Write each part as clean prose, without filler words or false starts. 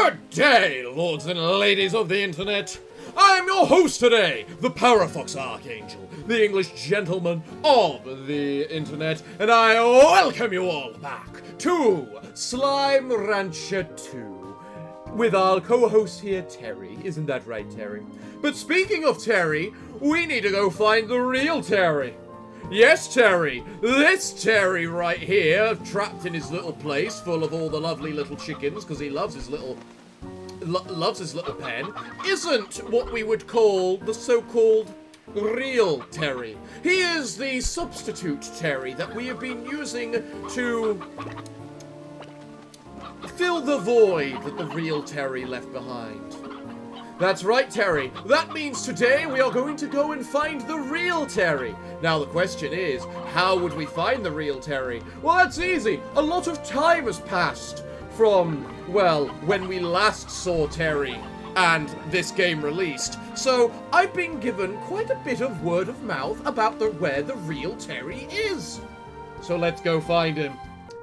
Good day, lords and ladies of the internet. I am your host today, the Parafox Archangel, the English gentleman of the internet, and I welcome you all back to Slime Rancher 2 with our co-host here, Terry. Isn't that right, Terry? But speaking of Terry, we need to go find the real Terry. Yes, Terry, this Terry right here, trapped in his little place full of all the lovely little chickens because he loves his little pen, isn't what we would call the so-called real Terry. He is the substitute Terry that we have been using to fill the void that the real Terry left behind. That's right, Terry. That means today we are going to go and find the real Terry. Now the question is, how would we find the real Terry? Well, that's easy. A lot of time has passed from, well, when we last saw Terry and this game released. So I've been given quite a bit of word of mouth about where the real Terry is. So let's go find him.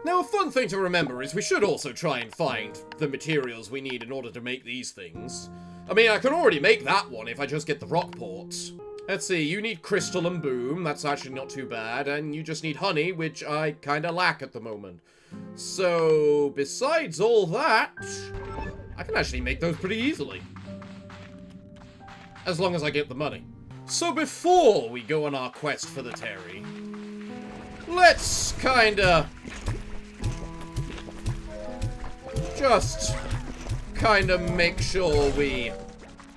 Now, a fun thing to remember is we should also try and find the materials we need in order to make these things. I mean, I can already make that one if I just get the rock ports. Let's see, you need crystal and boom, that's actually not too bad, and you just need honey, which I kinda lack at the moment. So, besides all that, I can actually make those pretty easily. As long as I get the money. So before we go on our quest for the Terry, let's just make sure we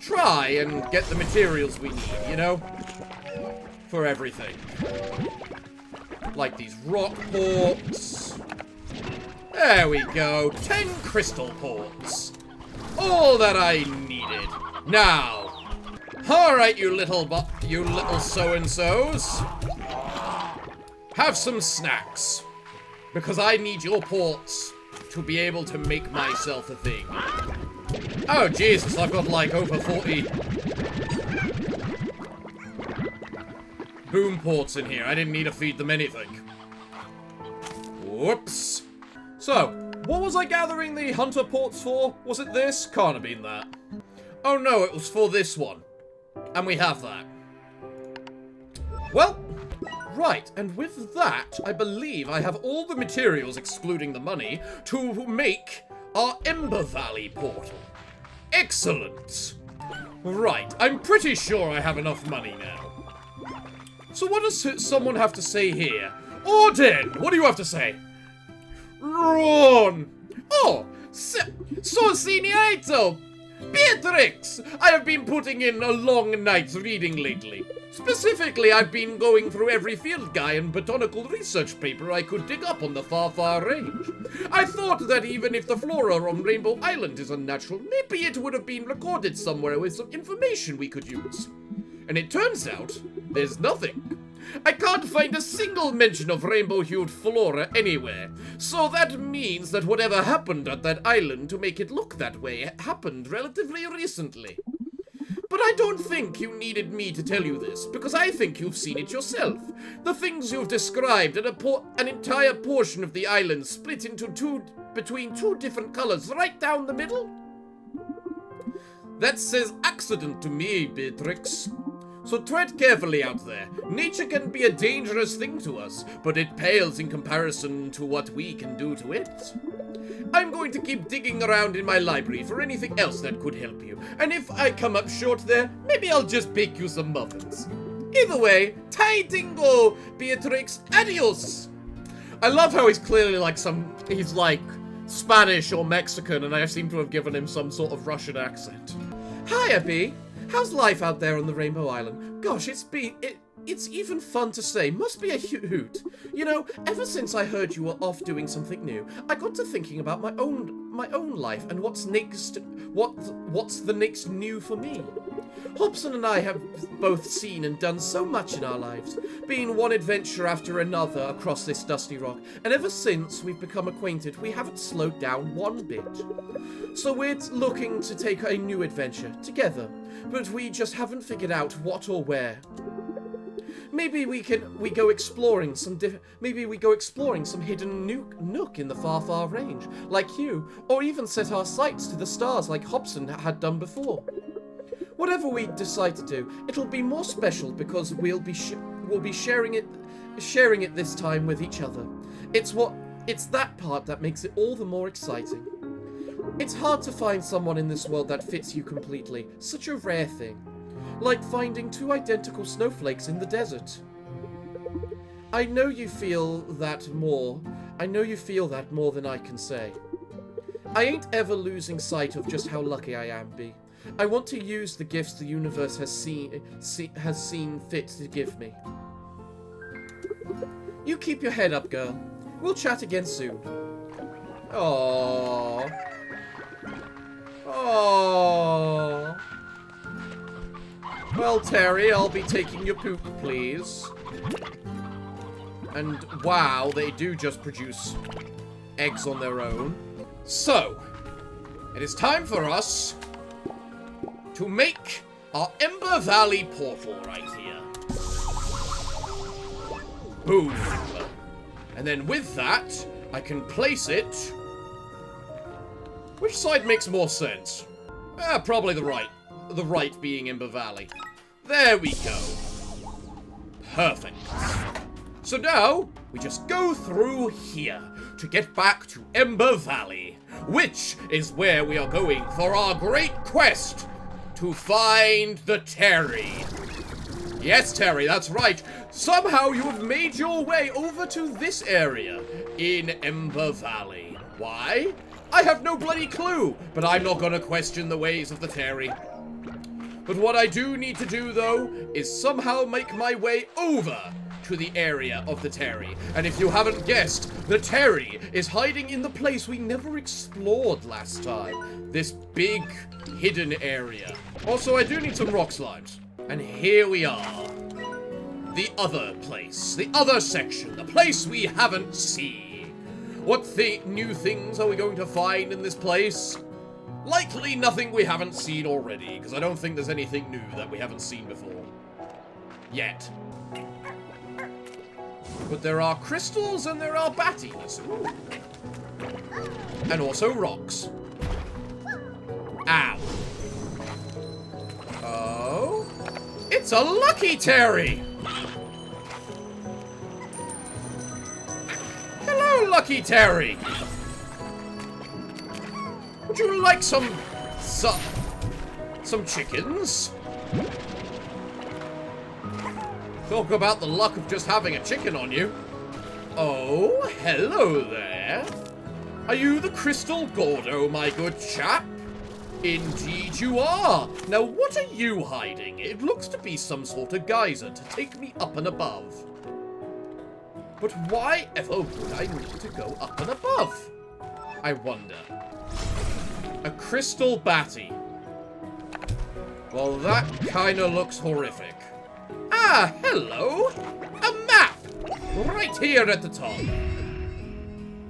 try and get the materials we need, you know? For everything. Like these rock ports. There we go. 10 crystal ports. All that I needed. Now. Alright, you little so-and-sos. Have some snacks. Because I need your ports to be able to make myself a thing. Oh, Jesus, I've got like over 40 boom ports in here. I didn't need to feed them anything. Whoops. So, what was I gathering the hunter ports for? Was it this? Can't have been that. Oh no, it was for this one. And we have that. Well, right, and with that, I believe I have all the materials, excluding the money, to make our Ember Valley portal. Excellent! Right, I'm pretty sure I have enough money now. So what does someone have to say here? Odin! What do you have to say? Run! Oh! So señorito! Beatrix! I have been putting in a long night's reading lately. Specifically, I've been going through every field guide and botanical research paper I could dig up on the far range. I thought that even if the flora on Rainbow Island is unnatural, maybe it would have been recorded somewhere with some information we could use. And it turns out, there's nothing. I can't find a single mention of rainbow-hued flora anywhere, so that means that whatever happened at that island to make it look that way happened relatively recently. But I don't think you needed me to tell you this, because I think you've seen it yourself. The things you've described are an entire portion of the island split into between two different colors right down the middle. That says accident to me, Beatrix. So tread carefully out there. Nature can be a dangerous thing to us, but it pales in comparison to what we can do to it. I'm going to keep digging around in my library for anything else that could help you, and if I come up short there, maybe I'll just bake you some muffins. Either way, tai dingo, Beatrix, adios! I love how he's clearly he's like Spanish or Mexican, and I seem to have given him some sort of Russian accent. Hiya, Bea. How's life out there on the Rainbow Island? Gosh, it's even fun to say. Must be a hoot. You know, ever since I heard you were off doing something new, I got to thinking about my own life and what's the next new for me. Hobson and I have both seen and done so much in our lives, been one adventure after another across this dusty rock, and ever since we've become acquainted, we haven't slowed down one bit. So we're looking to take a new adventure together, but we just haven't figured out what or where. Maybe we go exploring some hidden nook in the far range, like you, or even set our sights to the stars like Hobson had done before. Whatever we decide to do, it'll be more special because we'll be sharing it this time with each other. It's that part that makes it all the more exciting. It's hard to find someone in this world that fits you completely. Such a rare thing. Like finding two identical snowflakes in the desert. I know you feel that more than I can say. I ain't ever losing sight of just how lucky I am, B. I want to use the gifts the universe has seen fit to give me. You keep your head up, girl. We'll chat again soon. Aww. Aww. Well, Terry, I'll be taking your poop, please. And wow, they do just produce eggs on their own. So, it is time for us to make our Ember Valley portal right here. Boom. And then with that, I can place it... Which side makes more sense? Probably the right. The right being Ember Valley. There we go. Perfect. So now, we just go through here to get back to Ember Valley, which is where we are going for our great quest to find the Terry. Yes, Terry, that's right. Somehow you have made your way over to this area in Ember Valley. Why? I have no bloody clue, but I'm not gonna question the ways of the Terry. But what I do need to do, though, is somehow make my way over to the area of the Terry. And if you haven't guessed, the Terry is hiding in the place we never explored last time. This big, hidden area. Also, I do need some rock slimes. And here we are. The other place. The other section. The place we haven't seen. What new things are we going to find in this place? Likely nothing we haven't seen already, because I don't think there's anything new that we haven't seen before. Yet. But there are crystals and there are batties. Ooh. And also rocks. Ow. Oh. It's a lucky Terry! Hello, Lucky Terry! Would you like some chickens? Talk about the luck of just having a chicken on you. Oh, hello there. Are you the Crystal Gordo, my good chap? Indeed you are. Now, what are you hiding? It looks to be some sort of geyser to take me up and above. But why ever would I need to go up and above? I wonder. A crystal batty. Well, that kinda looks horrific. Ah, hello! A map! Right here at the top.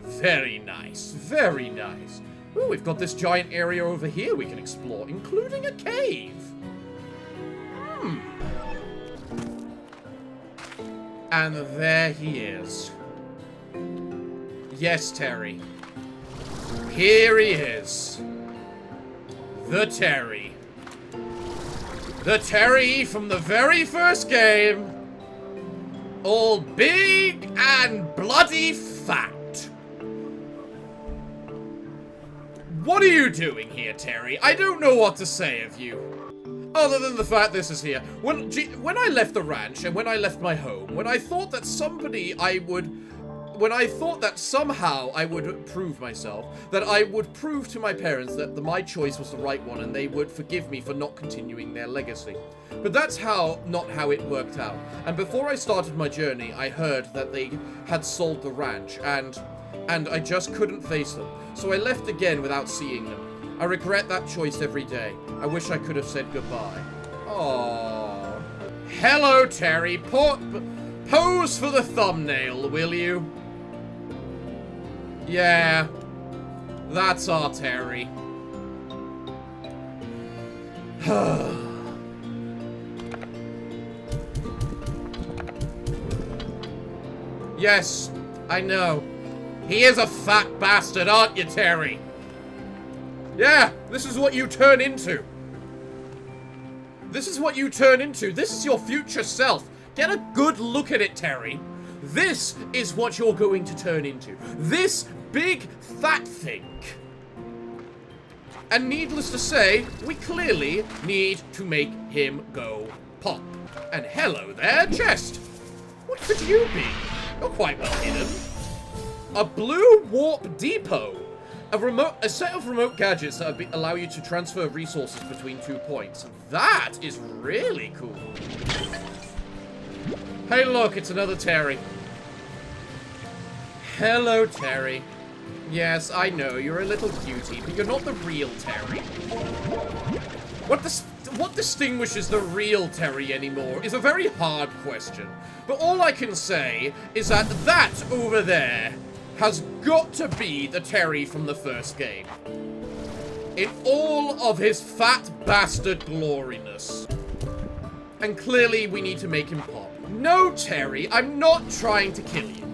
Very nice, very nice. Ooh, we've got this giant area over here we can explore, including a cave. And there he is. Yes, Terry. Here he is. The Terry. The Terry from the very first game. All big and bloody fat. What are you doing here, Terry? I don't know what to say of you. Other than the fact this is here. When I left the ranch and when I left my home, when I thought that somehow I would prove myself, that I would prove to my parents that my choice was the right one and they would forgive me for not continuing their legacy. But that's not how it worked out. And before I started my journey, I heard that they had sold the ranch and I just couldn't face them. So I left again without seeing them. I regret that choice every day. I wish I could have said goodbye. Aww. Hello, Terry. Pose for the thumbnail, will you? Yeah. That's our Terry. Yes, I know. He is a fat bastard, aren't you, Terry? Yeah, this is what you turn into. This is what you turn into. This is your future self. Get a good look at it, Terry. This is what you're going to turn into. This big, fat thing. And needless to say, we clearly need to make him go pop. And hello there, chest. What could you be? You're quite well hidden. A blue warp depot. A set of remote gadgets that allow you to transfer resources between 2 points. That is really cool. Hey look, it's another Terry. Hello, Terry. Yes, I know, you're a little cutie, but you're not the real Terry. What distinguishes the real Terry anymore is a very hard question. But all I can say is that that over there has got to be the Terry from the first game. In all of his fat bastard gloriness. And clearly we need to make him pop. No, Terry, I'm not trying to kill you.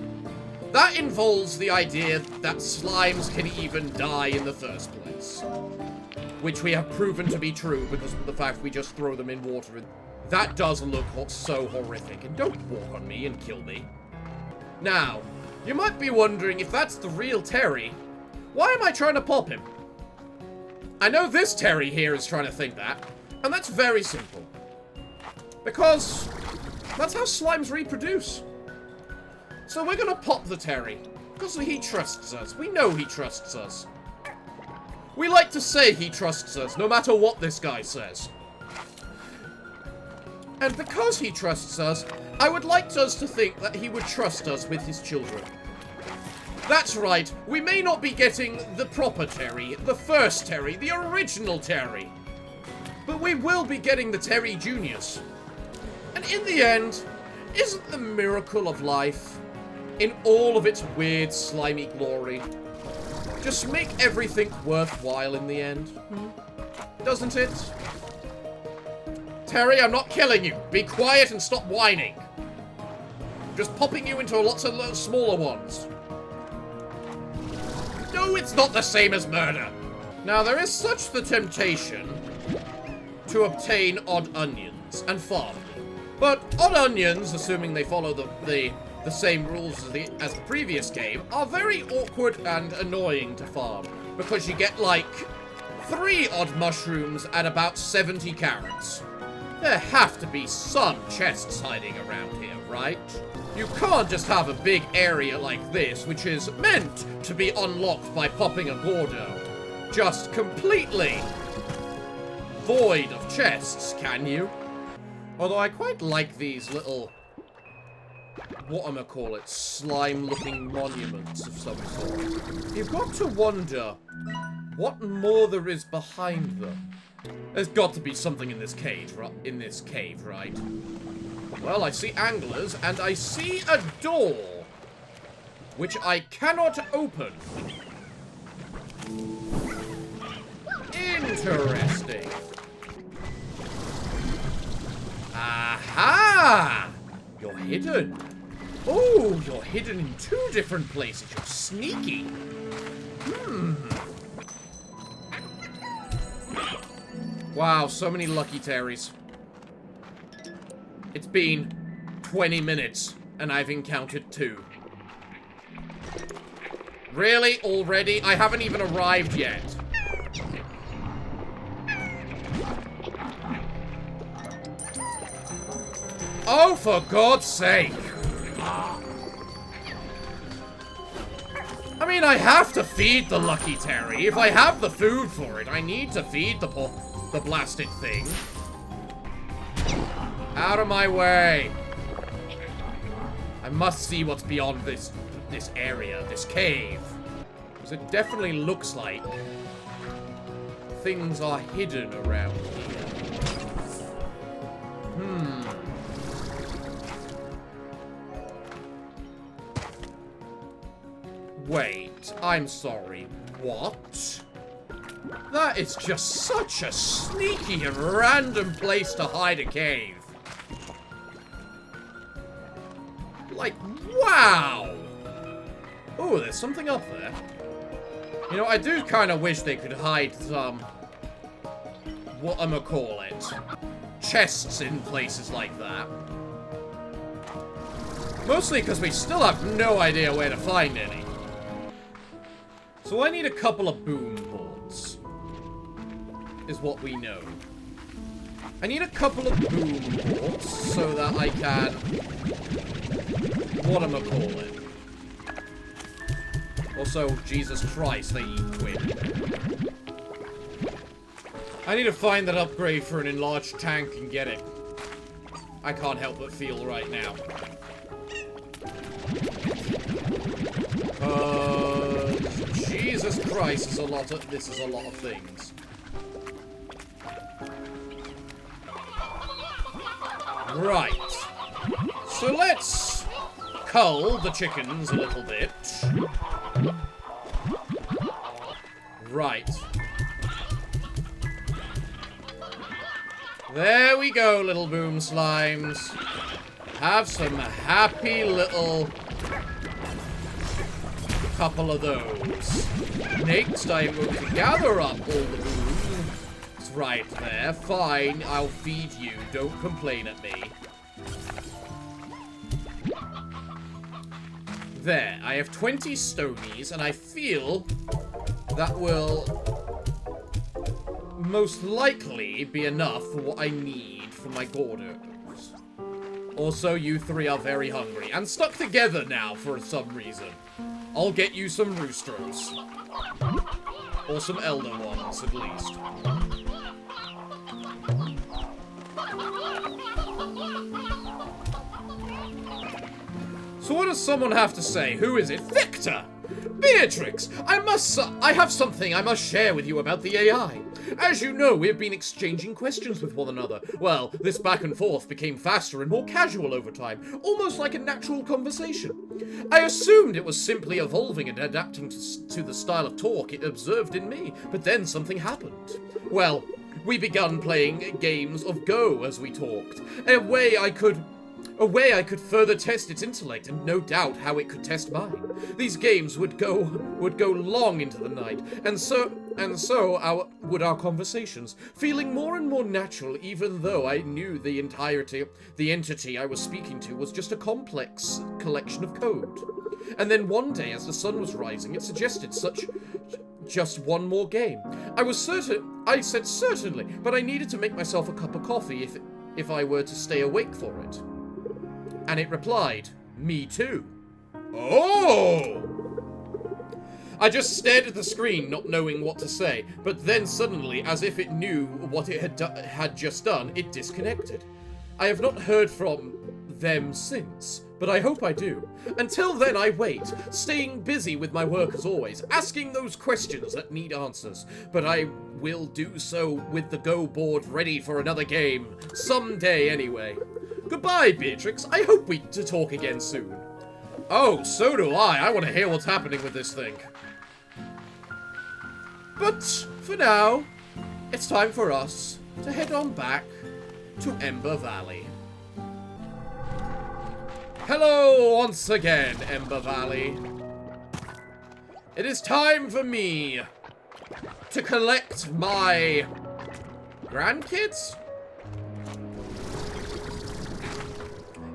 That involves the idea that slimes can even die in the first place. Which we have proven to be true because of the fact we just throw them in water. That does look so horrific. And don't walk on me and kill me. Now, you might be wondering if that's the real Terry, why am I trying to pop him? I know this Terry here is trying to think that, and that's very simple. Because that's how slimes reproduce. So we're gonna pop the Terry, because he trusts us. We know he trusts us. We like to say he trusts us, no matter what this guy says. And because he trusts us, I would like us to think that he would trust us with his children. That's right, we may not be getting the proper Terry, the first Terry, the original Terry. But we will be getting the Terry Juniors. And in the end, isn't the miracle of life, in all of its weird, slimy glory, just make everything worthwhile in the end? Doesn't it? Terry, I'm not killing you. Be quiet and stop whining. Just popping you into lots of little smaller ones. No, it's not the same as murder. Now, there is such the temptation to obtain odd onions and farm them. But odd onions, assuming they follow the same rules as the previous game, are very awkward and annoying to farm. Because you get, like, 3 odd mushrooms and about 70 carrots. There have to be some chests hiding around here, right? You can't just have a big area like this, which is meant to be unlocked by popping a Gordo, just completely void of chests, can you? Although I quite like these little, whatchamacallit, slime-looking monuments of some sort. You've got to wonder what more there is behind them. There's got to be something in this cave, right? Well, I see anglers, and I see a door, which I cannot open. Interesting. Aha! You're hidden. Oh, you're hidden in 2 different places. You're sneaky. Wow, so many lucky Terrys. It's been 20 minutes, and I've encountered 2. Really? Already? I haven't even arrived yet. Oh, for God's sake! I mean, I have to feed the lucky Terry. If I have the food for it, I need to feed the blasted thing. Out of my way. I must see what's beyond this area, this cave. Because it definitely looks like things are hidden around here. Wait, I'm sorry. What? That is just such a sneaky and random place to hide a cave. Like, Wow! Oh, there's something up there. You know, I do kind of wish they could hide some... whatchamacallit. Chests in places like that. Mostly because we still have no idea where to find any. So I need a couple of boom boards. Is what we know. I need a couple of boom boards so that I can... whatchamacallit. Also, Jesus Christ, they eat quick. I need to find that upgrade for an enlarged tank and get it. I can't help but feel right now. Jesus Christ, this is a lot of things. Right. So let's cull the chickens a little bit. Right. There we go, little boom slimes. Have some happy little couple of those. Next, I'm going to gather up all the boom. It's right there. Fine, I'll feed you. Don't complain at me. There, I have 20 stonies, and I feel that will most likely be enough for what I need for my Gordos. Also, you three are very hungry, and stuck together now for some reason. I'll get you some roosters. Or some elder ones, at least. So what does someone have to say? Who is it? Victor! Beatrix! I have something I must share with you about the AI. As you know, we have been exchanging questions with one another. Well, this back and forth became faster and more casual over time, almost like a natural conversation. I assumed it was simply evolving and adapting to the style of talk it observed in me, but then something happened. Well, we began playing games of Go as we talked, a way I could further test its intellect, and no doubt how it could test mine. These games would go long into the night, and so would our conversations, feeling more and more natural, even though I knew the entity I was speaking to was just a complex collection of code. And then one day, as the sun was rising, it suggested just one more game. I said certainly, but I needed to make myself a cup of coffee if I were to stay awake for it. And it replied, me too. Oh! I just stared at the screen, not knowing what to say, but then suddenly, as if it knew what it had just done, it disconnected. I have not heard from them since, but I hope I do. Until then, I wait, staying busy with my work as always, asking those questions that need answers, but I will do so with the Go board ready for another game, someday anyway. Goodbye, Beatrix. I hope we to talk again soon. Oh, so do I. I want to hear what's happening with this thing. But, for now, it's time for us to head on back to Ember Valley. Hello once again, Ember Valley. It is time for me to collect my grandkids?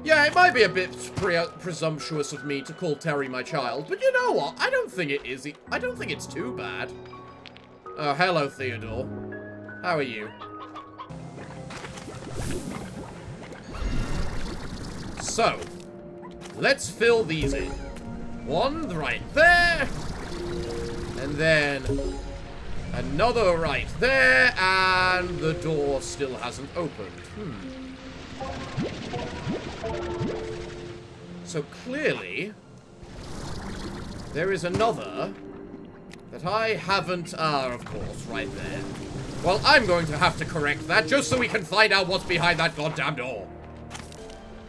Yeah, it might be a bit presumptuous of me to call Terry my child, but you know what? I don't think it is. I don't think it's too bad. Oh, hello, Theodore. How are you? So, let's fill these in. One right there, and then another right there, and the door still hasn't opened. So clearly, there is another that I haven't, of course, right there. Well, I'm going to have to correct that just so we can find out what's behind that goddamn door.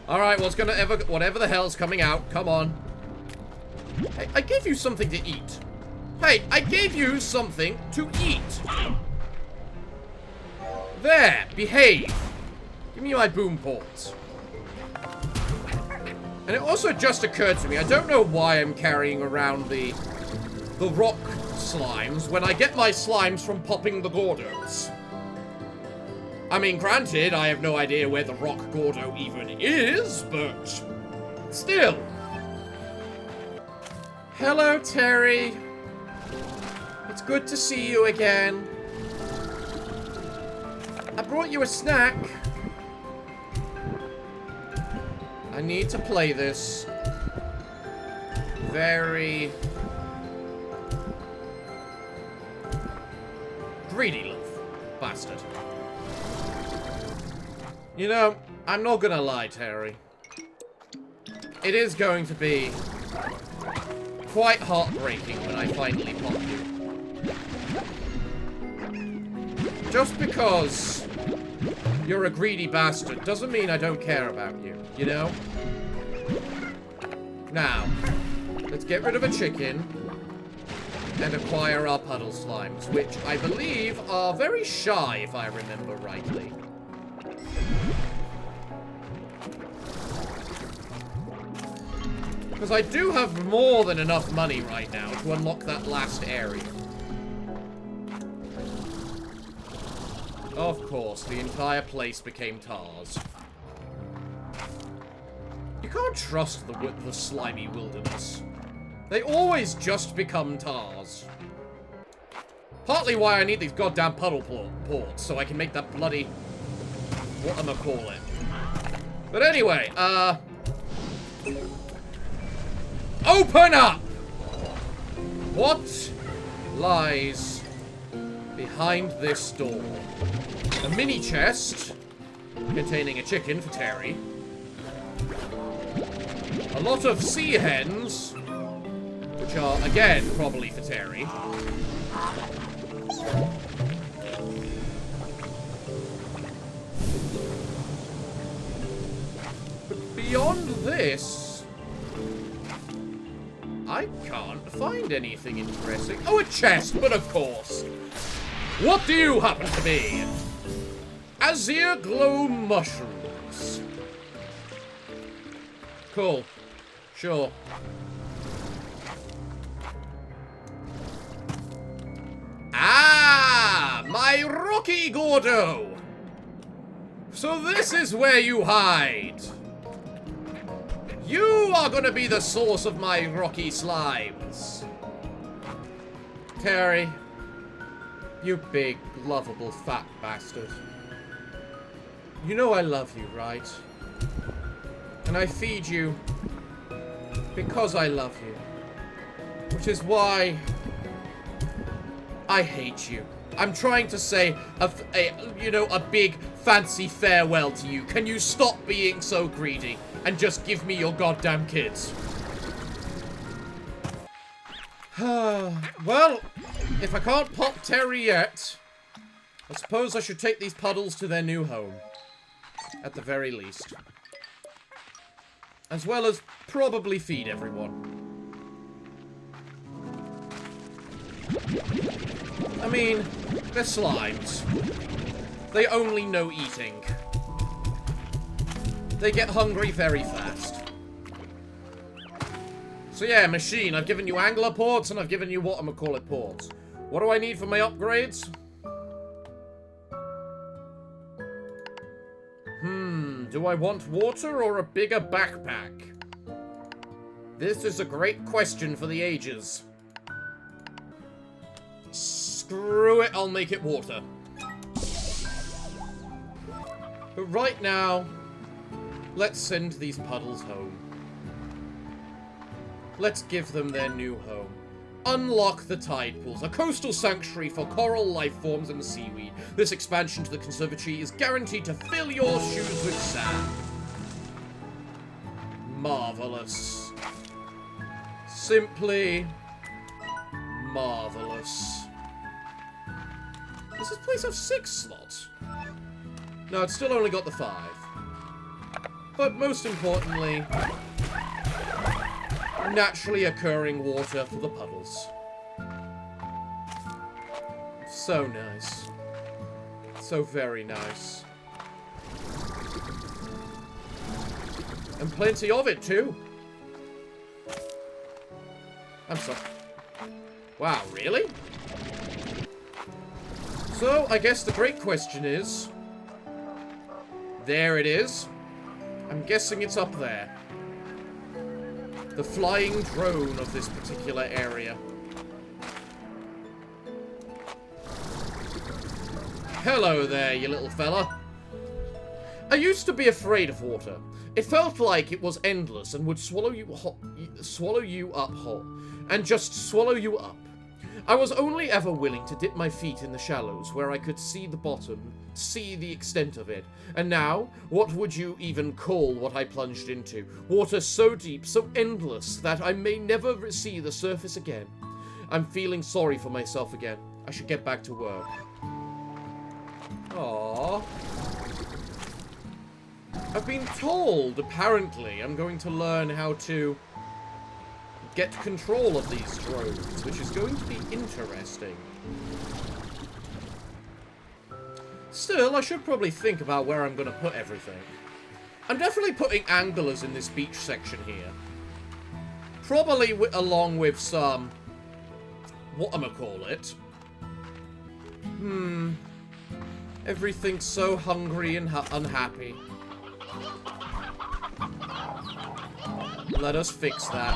Alright, whatever the hell's coming out, come on. Hey, I gave you something to eat. Hey, I gave you something to eat. There, behave. Give me my boom ports. And it also just occurred to me, I don't know why I'm carrying around the rock slimes when I get my slimes from popping the Gordos. I mean, granted, I have no idea where the rock Gordo even is, but still. Hello, Terry. It's good to see you again. I brought you a snack. I need to play this very greedy little bastard. You know, I'm not gonna lie, Terry. It is going to be quite heartbreaking when I finally pop you. Just because you're a greedy bastard doesn't mean I don't care about you, you know? Now, let's get rid of a chicken and acquire our puddle slimes, which I believe are very shy, if I remember rightly. Because I do have more than enough money right now to unlock that last area. Of course, the entire place became tars. You can't trust the slimy wilderness. They always just become tars. Partly why I need these goddamn puddle ports, so I can make that bloody... whatchamacallit. But anyway, open up! What lies behind this door? A mini chest containing a chicken for Terry. A lot of sea hens, which are, again, probably for Terry. But beyond this, I can't find anything interesting. Oh, a chest, but of course. What do you happen to be? Azure glow mushrooms. Cool. Sure. Ah! My Rocky Gordo! So this is where you hide. You are gonna be the source of my rocky slimes. Terry. You big, lovable, fat bastard. You know I love you, right? And I feed you because I love you. Which is why I hate you. I'm trying to say a big, fancy farewell to you. Can you stop being so greedy and just give me your goddamn kids? Well, if I can't pop Terry yet, I suppose I should take these puddles to their new home. At the very least. As well as probably feed everyone. I mean, they're slimes. They only know eating. They get hungry very fast. So yeah, machine, I've given you angler ports and I've given you whatchamacallit ports. What do I need for my upgrades? Do I want water or a bigger backpack? This is a great question for the ages. Screw it, I'll make it water. But right now, let's send these puddles home. Let's give them their new home. Unlock the tide pools, a coastal sanctuary for coral life forms and seaweed. This expansion to the conservatory is guaranteed to fill your shoes with sand. Marvelous. Simply marvelous. Does this place have 6 slots? No, it's still only got the 5. But most importantly, naturally occurring water for the puddles. So nice. So very nice. And plenty of it, too. I'm sorry. Wow, really? So, I guess the great question is... There it is. I'm guessing it's up there. The flying drone of this particular area. Hello there, you little fella. I used to be afraid of water. It felt like it was endless and would swallow you up whole. And just swallow you up. I was only ever willing to dip my feet in the shallows where I could see the bottom, see the extent of it. And now, what would you even call what I plunged into? Water so deep, so endless, that I may never see the surface again. I'm feeling sorry for myself again. I should get back to work. Aww. I've been told, apparently, I'm going to learn how to get control of these drones, which is going to be interesting. Still, I should probably think about where I'm going to put everything. I'm definitely putting anglers in this beach section here. Probably along with some... whatchamacallit. Everything's so hungry and unhappy. Let us fix that.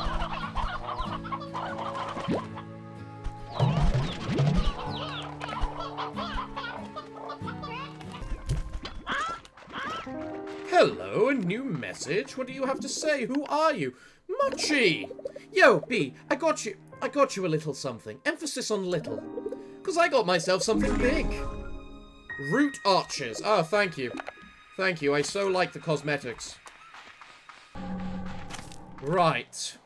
Hello, a new message? What do you have to say? Who are you? Mochi! Yo, B, I got you a little something. Emphasis on little. Because I got myself something big. Root archers. Oh, thank you. Thank you, I so like the cosmetics. Right.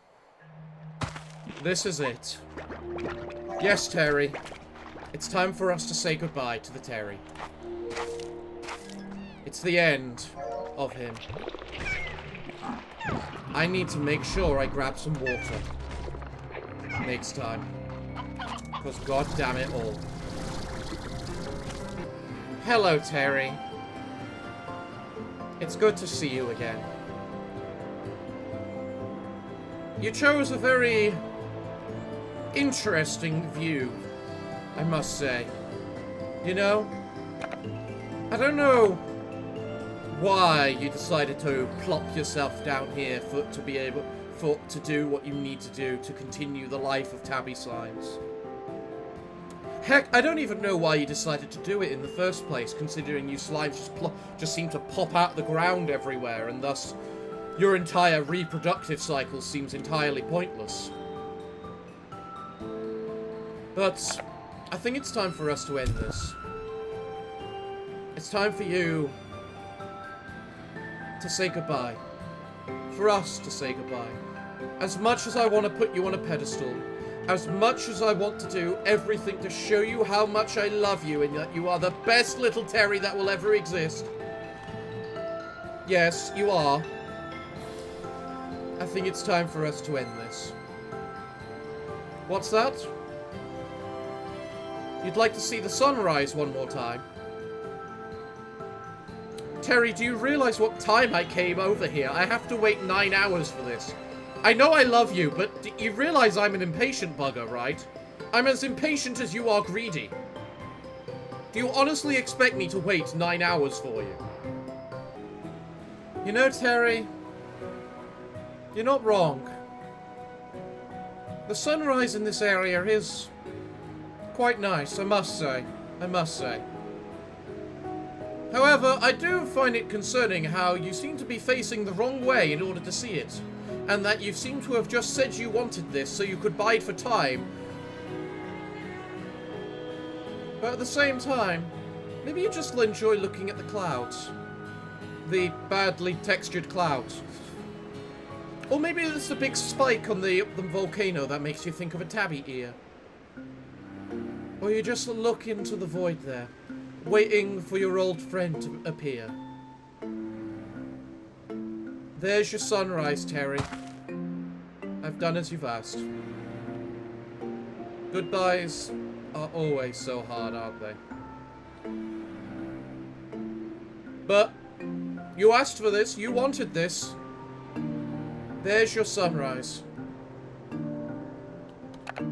This is it. Yes, Terry. It's time for us to say goodbye to the Terry. It's the end of him. I need to make sure I grab some water. Next time. Because god damn it all. Hello, Terry. It's good to see you again. You chose a very interesting view, I must say. You know, I don't know why you decided to plop yourself down here to do what you need to do to continue the life of Tabby Slimes. Heck, I don't even know why you decided to do it in the first place, considering you slimes just seem to pop out the ground everywhere, and thus your entire reproductive cycle seems entirely pointless. But I think it's time for us to end this. It's time for you to say goodbye. For us to say goodbye. As much as I want to put you on a pedestal, as much as I want to do everything to show you how much I love you and that you are the best little Terry that will ever exist. Yes, you are. I think it's time for us to end this. What's that? You'd like to see the sunrise one more time? Terry, do you realize what time I came over here? I have to wait 9 hours for this. I know I love you, but you realize I'm an impatient bugger, right? I'm as impatient as you are greedy. Do you honestly expect me to wait 9 hours for you? You know, Terry, you're not wrong. The sunrise in this area is quite nice, I must say. I must say. However, I do find it concerning how you seem to be facing the wrong way in order to see it. And that you seem to have just said you wanted this so you could bide for time. But at the same time, maybe you just enjoy looking at the clouds. The badly textured clouds. Or maybe it's a big spike on the volcano that makes you think of a tabby ear. Or you just look into the void there, waiting for your old friend to appear. There's your sunrise, Terry. I've done as you've asked. Goodbyes are always so hard, aren't they? But you asked for this, you wanted this. There's your sunrise.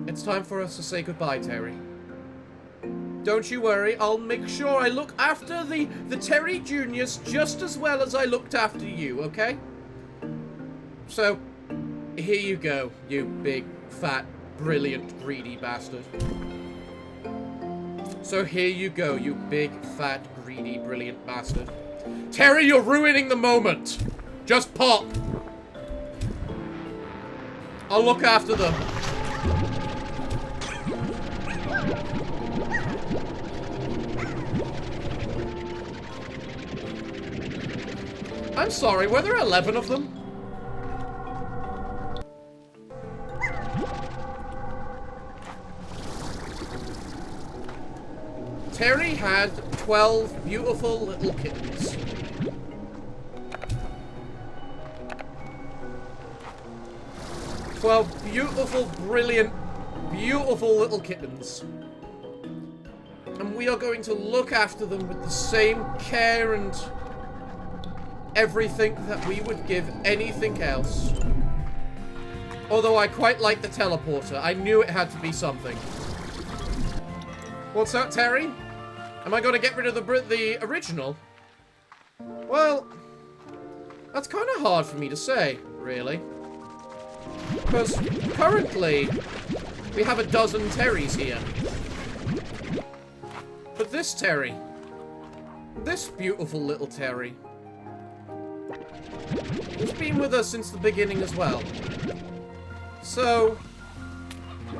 It's time for us to say goodbye, Terry. Don't you worry, I'll make sure I look after the Terry Juniors just as well as I looked after you, okay? So, here you go, you big, fat, brilliant, greedy bastard. So here you go, you big, fat, greedy, brilliant bastard. Terry, you're ruining the moment! Just pop! I'll look after them. I'm sorry, were there 11 of them? Terry had 12 beautiful little kittens. Beautiful, brilliant, beautiful little kittens. And we are going to look after them with the same care and everything that we would give anything else. Although I quite like the teleporter. I knew it had to be something. What's that, Terry? Am I going to get rid of the original? Well, that's kind of hard for me to say, really. Because currently, we have a dozen Terrys here. But this Terry, this beautiful little Terry, he's been with us since the beginning as well. So,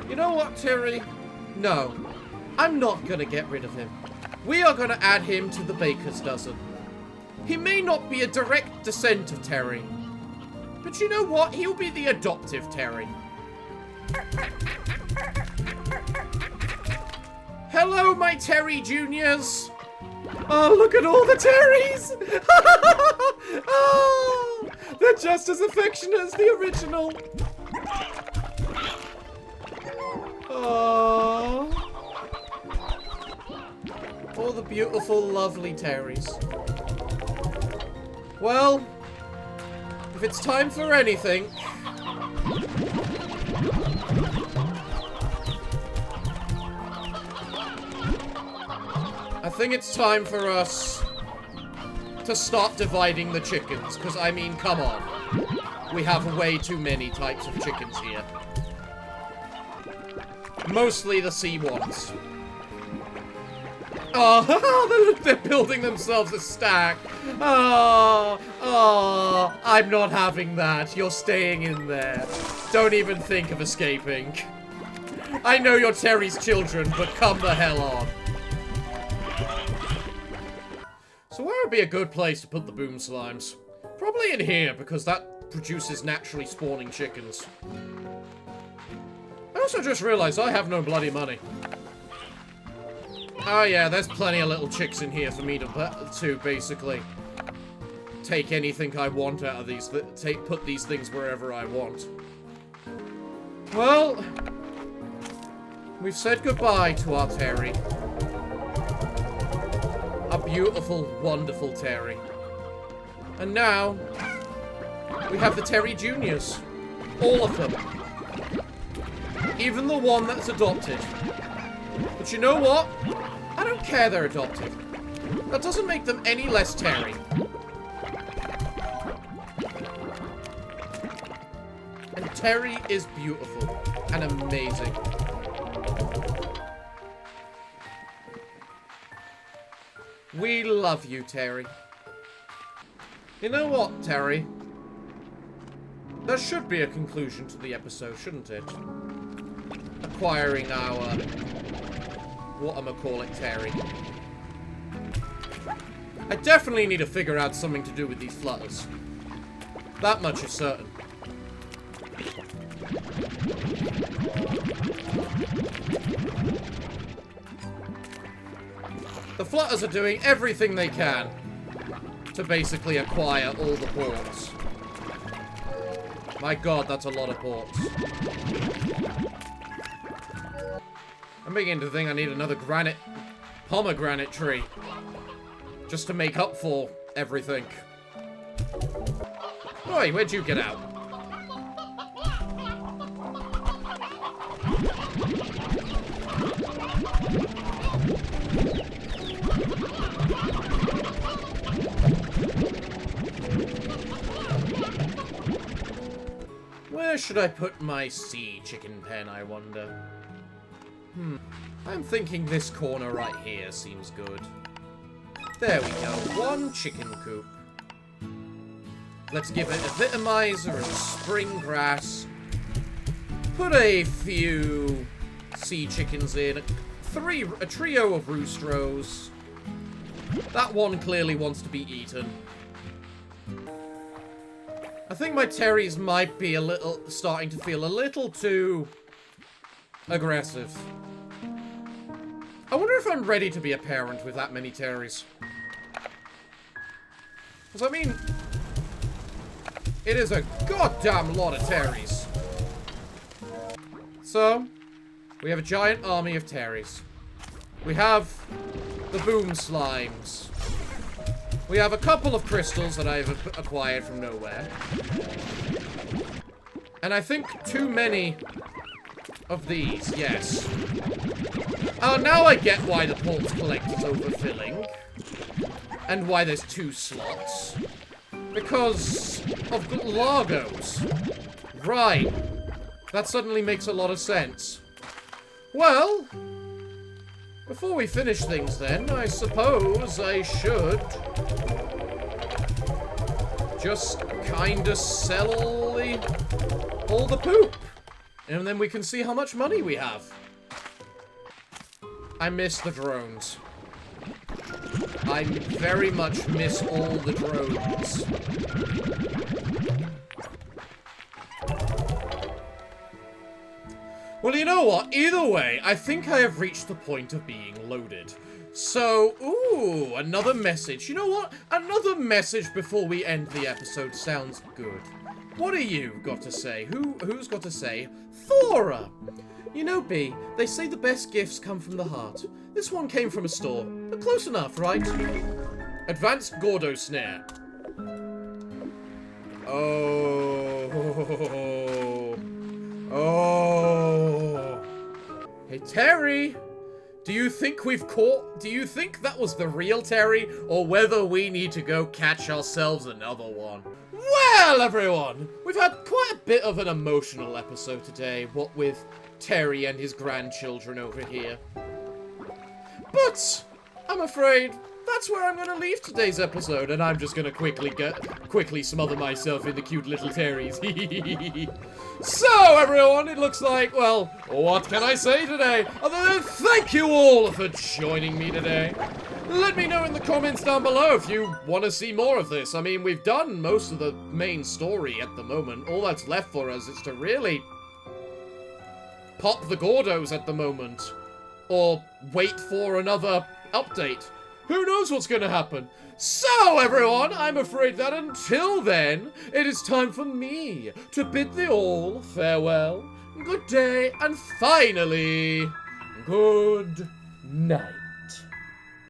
you know what, Terry? No, I'm not gonna get rid of him. We are gonna add him to the baker's dozen. He may not be a direct descent of Terry, but you know what? He'll be the adoptive Terry. Hello, my Terry Juniors. Oh, look at all the Terrys. Oh, they're just as affectionate as the original. Oh. All the beautiful, lovely Terrys. Well, if it's time for anything, I think it's time for us to start dividing the chickens, because, I mean, come on. We have way too many types of chickens here. Mostly the sea ones. Oh, they're building themselves a stack. Oh, I'm not having that. You're staying in there. Don't even think of escaping. I know you're Terry's children, but come the hell on. So where would be a good place to put the boom slimes? Probably in here, because that produces naturally spawning chickens. I also just realized I have no bloody money. Oh yeah, there's plenty of little chicks in here for me to basically take anything I want out of these, put these things wherever I want. Well, we've said goodbye to our Terry. A beautiful, wonderful Terry. And now, we have the Terry Juniors. All of them. Even the one that's adopted. But you know what? I don't care they're adopted. That doesn't make them any less Terry. And Terry is beautiful and amazing. We love you, Terry. You know what, Terry? There should be a conclusion to the episode, shouldn't it? Acquiring our... whatchamacallit, Terry. I definitely need to figure out something to do with these flutters. That much is certain. The flutters are doing everything they can to basically acquire all the ports. My god, that's a lot of ports. I'm beginning to think I need another pomegranate tree. Just to make up for everything. Oi, where'd you get out? Where should I put my sea chicken pen, I wonder? I'm thinking this corner right here seems good. There we go. One chicken coop. Let's give it a vitamizer and spring grass. Put a few sea chickens in. A trio of roostros. That one clearly wants to be eaten. I think my terriers might be starting to feel a little too aggressive. I wonder if I'm ready to be a parent with that many terriers. Because, I mean, it is a goddamn lot of terriers. So, we have a giant army of terriers. We have the boom slimes. We have a couple of crystals that I've acquired from nowhere. And I think too many of these, yes. Oh, now I get why the Pulse Collect is overfilling. And why there's 2 slots. Because of Largos. Right. That suddenly makes a lot of sense. Well, before we finish things then, I suppose I should just kinda sell all the poop. And then we can see how much money we have. I miss the drones. I very much miss all the drones. Well, you know what? Either way, I think I have reached the point of being loaded. So, ooh, another message. You know what? Another message before we end the episode sounds good. What do you got to say? Who's got to say? Thora! You know, B, they say the best gifts come from the heart. This one came from a store, but close enough, right? Advanced Gordo Snare. Oh. Hey, Terry! Do you think that was the real Terry, or whether we need to go catch ourselves another one? Well, everyone, we've had quite a bit of an emotional episode today, what with Terry and his grandchildren over here. But I'm afraid that's where I'm going to leave today's episode, and I'm just going to quickly smother myself in the cute little Terrys. So, everyone, it looks like, well, what can I say today? Other than thank you all for joining me today. Let me know in the comments down below if you want to see more of this. I mean, we've done most of the main story at the moment. All that's left for us is to really pop the Gordos at the moment. Or wait for another update. Who knows what's going to happen? So, everyone, I'm afraid that until then, it is time for me to bid thee all farewell, good day, and finally, good night.